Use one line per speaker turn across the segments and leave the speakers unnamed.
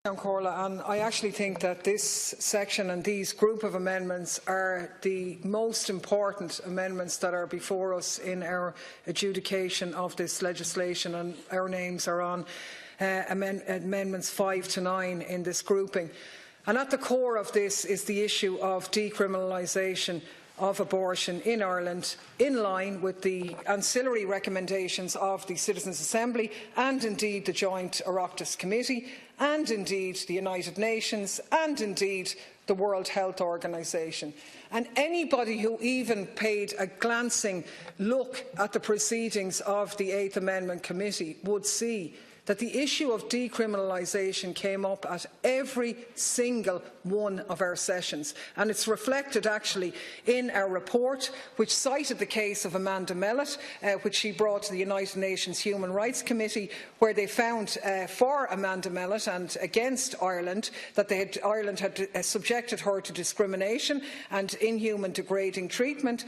Corla, and I actually think that this section and these group of amendments are the most important amendments that are before us in our adjudication of this legislation, and our names are on amendments 5 to 9 in this grouping. And at the core of this is the issue of decriminalisation of abortion in Ireland, in line with the ancillary recommendations of the Citizens' Assembly and indeed the Joint Oireachtas Committee and indeed the United Nations and indeed the World Health Organization. And anybody who even paid a glancing look at the proceedings of the 8th Amendment Committee would see that the issue of decriminalisation came up at every single one of our sessions. And it's reflected actually in our report, which cited the case of Amanda Mellett, which she brought to the United Nations Human Rights Committee, where they found for Amanda Mellett and against Ireland that Ireland had subjected her to discrimination and inhuman degrading treatment,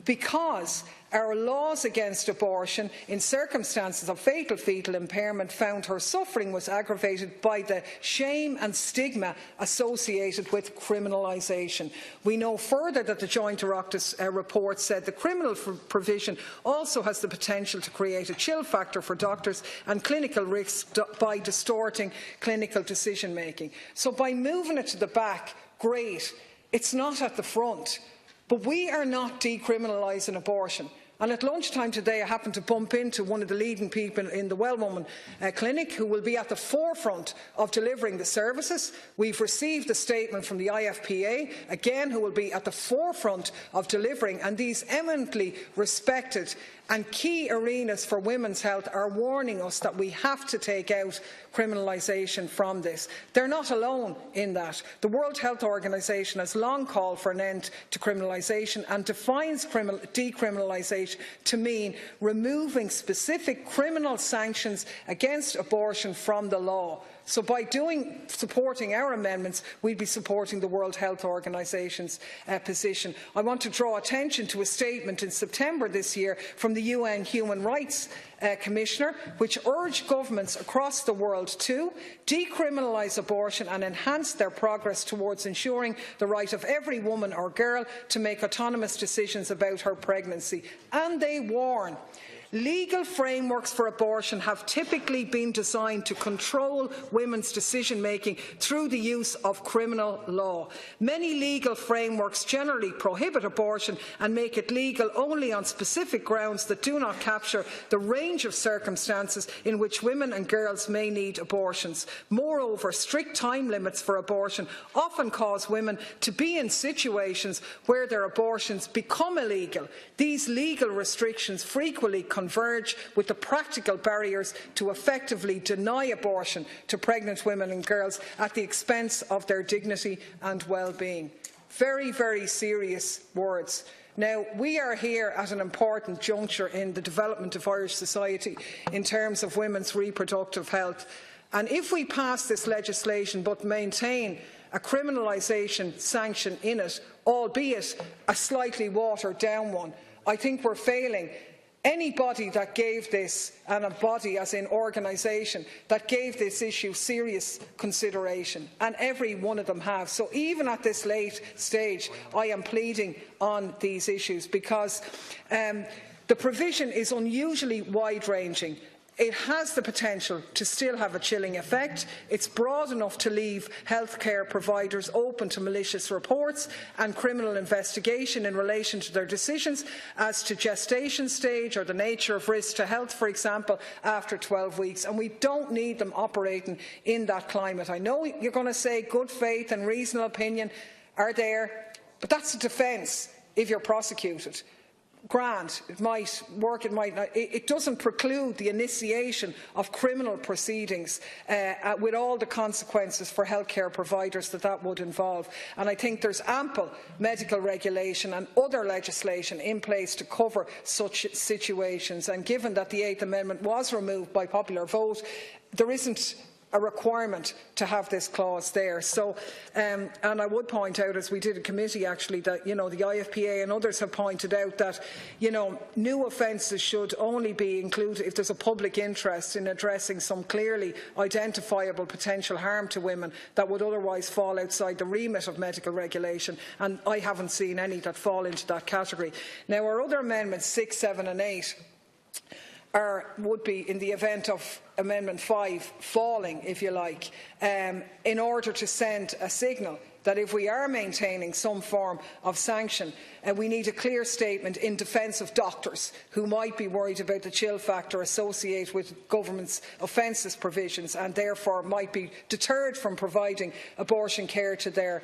because our laws against abortion in circumstances of fatal fetal impairment found her suffering was aggravated by the shame and stigma associated with criminalisation. We know further that the Joint Oireachtas report said the criminal provision also has the potential to create a chill factor for doctors and clinical risks by distorting clinical decision making. So by moving it to the back, great. It's not at the front. But we are not decriminalising abortion. And at lunchtime today, I happened to bump into one of the leading people in the Well Woman Clinic who will be at the forefront of delivering the services. We've received a statement from the IFPA, again, who will be at the forefront of delivering. And these eminently respected and key arenas for women's health are warning us that we have to take out criminalisation from this. They're not alone in that. The World Health Organization has long called for an end to criminalisation and defines decriminalisation to mean removing specific criminal sanctions against abortion from the law. So by supporting our amendments, we'd be supporting the World Health Organization's position. I want to draw attention to a statement in September this year from the UN Human Rights Commissioner, which urged governments across the world to decriminalise abortion and enhance their progress towards ensuring the right of every woman or girl to make autonomous decisions about her pregnancy. And they warn, legal frameworks for abortion have typically been designed to control women's decision-making through the use of criminal law. Many legal frameworks generally prohibit abortion and make it legal only on specific grounds that do not capture the range of circumstances in which women and girls may need abortions. Moreover, strict time limits for abortion often cause women to be in situations where their abortions become illegal. These legal restrictions frequently converge with the practical barriers to effectively deny abortion to pregnant women and girls at the expense of their dignity and well-being. Very, very serious words. Now, we are here at an important juncture in the development of Irish society in terms of women's reproductive health. And if we pass this legislation but maintain a criminalisation sanction in it, albeit a slightly watered down one, I think we're failing anybody that gave this, and a body as in organisation, that gave this issue serious consideration, and every one of them have. So even at this late stage, I am pleading on these issues because the provision is unusually wide-ranging. It has the potential to still have a chilling effect. It's broad enough to leave healthcare providers open to malicious reports and criminal investigation in relation to their decisions as to gestation stage or the nature of risk to health, for example, after 12 weeks. And we don't need them operating in that climate. I know you're going to say good faith and reasonable opinion are there, but that's a defence if you're prosecuted. Grand, it might work, it might not. It doesn't preclude the initiation of criminal proceedings with all the consequences for healthcare providers that would involve. And I think there's ample medical regulation and other legislation in place to cover such situations. And given that the 8th Amendment was removed by popular vote, there isn't a requirement to have this clause there. So, and I would point out, as we did in committee actually, that the IFPA and others have pointed out that new offences should only be included if there's a public interest in addressing some clearly identifiable potential harm to women that would otherwise fall outside the remit of medical regulation, and I haven't seen any that fall into that category. Now, our other amendments, 6, 7 and 8, would be in the event of Amendment 5 falling, if you like, in order to send a signal that if we are maintaining some form of sanction, we need a clear statement in defence of doctors who might be worried about the chill factor associated with government's offences provisions and therefore might be deterred from providing abortion care to their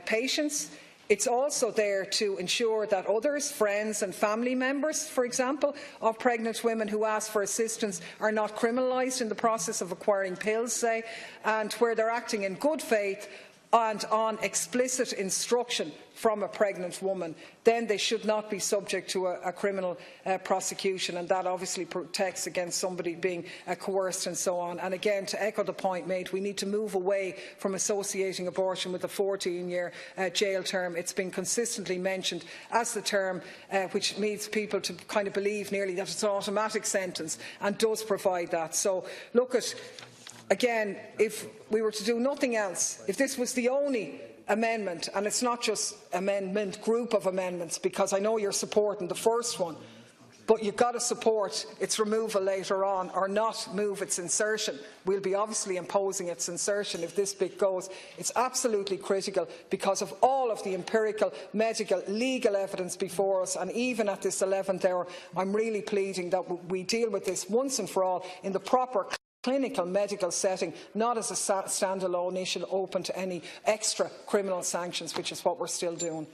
patients. It's also there to ensure that others, friends and family members, for example, of pregnant women who ask for assistance are not criminalised in the process of acquiring pills, say, and where they're acting in good faith and on explicit instruction from a pregnant woman, then they should not be subject to a criminal prosecution, and that obviously protects against somebody being coerced and so on. And again, to echo the point made, we need to move away from associating abortion with a 14-year jail term. It's been consistently mentioned as the term which leads people to kind of believe nearly that it's an automatic sentence and does provide that. So look at, again, if we were to do nothing else, if this was the only amendment, and it's not just amendment, group of amendments, because I know you're supporting the first one, but you've got to support its removal later on or not move its insertion. We'll be obviously imposing its insertion if this bit goes. It's absolutely critical because of all of the empirical, medical, legal evidence before us, and even at this 11th hour, I'm really pleading that we deal with this once and for all in the proper clinical medical setting, not as a standalone issue open to any extra criminal sanctions, which is what we're still doing.